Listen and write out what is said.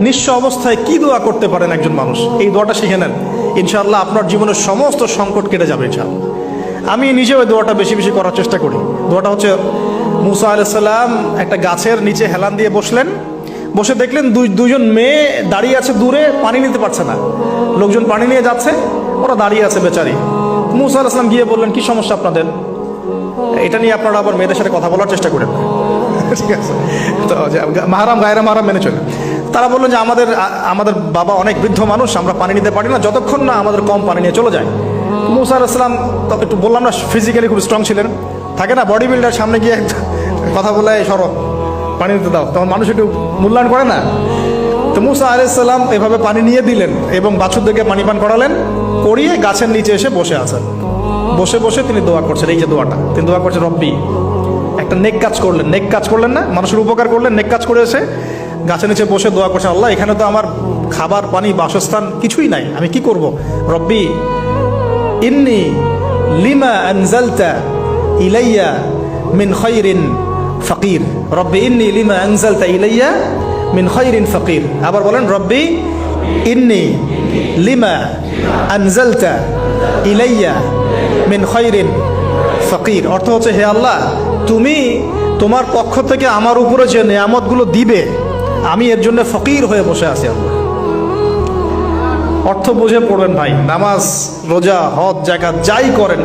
নিঃস্ব অবস্থায় কি দোয়া করতে পারেন একজন মানুষ, এই দোয়াটা শিখে নেন, ইনশাআল্লাহ আপনার জীবনের সমস্ত সংকট কেটে যাবে ইনশাআল্লাহ। আমি নিজেও এই দোয়াটা বেশি বেশি করার চেষ্টা করি। দোয়াটা হচ্ছে, মুসা আলাইহিস সালাম একটা গাছের নিচে হেলান দিয়ে বসলেন, বসে দেখলেন দুইজন মেয়ে দাঁড়িয়ে আছে দূরে, পানি নিতে পারছে না, লোকজন পানি নিয়ে যাচ্ছে, ওরা দাঁড়িয়ে আছে বেচারি। মুসা আলাইহিস সালাম গিয়ে বললেন, কি সমস্যা আপনাদের? এটা নিয়ে আপনারা আবার মেয়েদের সাথে কথা বলার চেষ্টা করেন, ঠিক আছে? তো মাহারাম গায়রা মাহারাম মেনে চলে। তারা বললেন যে আমাদের বাবা অনেক বৃদ্ধ মানুষ, আমরা পানি নিতে পারি না যতক্ষণ না আমাদের কম পানি নিয়ে চলে যায়। মুসা আলাইহিস সালাম তো একটু বললাম না, ফিজিক্যালি খুব স্ট্রং ছিলেন, থাকে না বডি বিল্ডার, সামনে গিয়ে কথা বলে সরো পানি নিতে দাও, তখন মানুষ একটু মূল্যায়ন করে না। তো মুসা আলাইহিস সালাম এভাবে পানি নিয়ে দিলেন এবং বাছুরদেরকে পানি পান করালেন, করিয়ে গাছের নিচে এসে বসে আছেন। বসে বসে তিনি দোয়া করছেন, এই যে দোয়াটা তিনি দোয়া করছেন, রব্বি, একটা নেক কাজ করলেন, নেক কাজ করলেন না, মানুষের উপকার করলেন, নেক কাজ করে এসে গাছের নিচে বসে দোয়া করছেন, আল্লাহ এখানে তো আমার খাবার পানি বাসস্থান কিছুই নাই, আমি কি করব? রব্বি ইন্নি লিমা আনজালতা ইলাইয়া মিন খায়রিন ফাকির, রব্বি ইন্নি লিমা আনজালতা ইলাইয়া মিন খায়রিন ফাকির। আবার বলেন, রব্বি ইন্নি লিমা আনজালতা ইলাইয়া মিন খায়রিন ফাকির। অর্থ হচ্ছে, হে আল্লাহ, তুমি তোমার পক্ষ থেকে আমার উপরে যে নেয়ামতগুলো দিবে, আমি এর জন্য ফকির হয়ে বসে আছি আল্লাহ। অর্থ বুঝে পড়বেন ভাই, নামাজ রোজা হজ জাকাত যাই করেন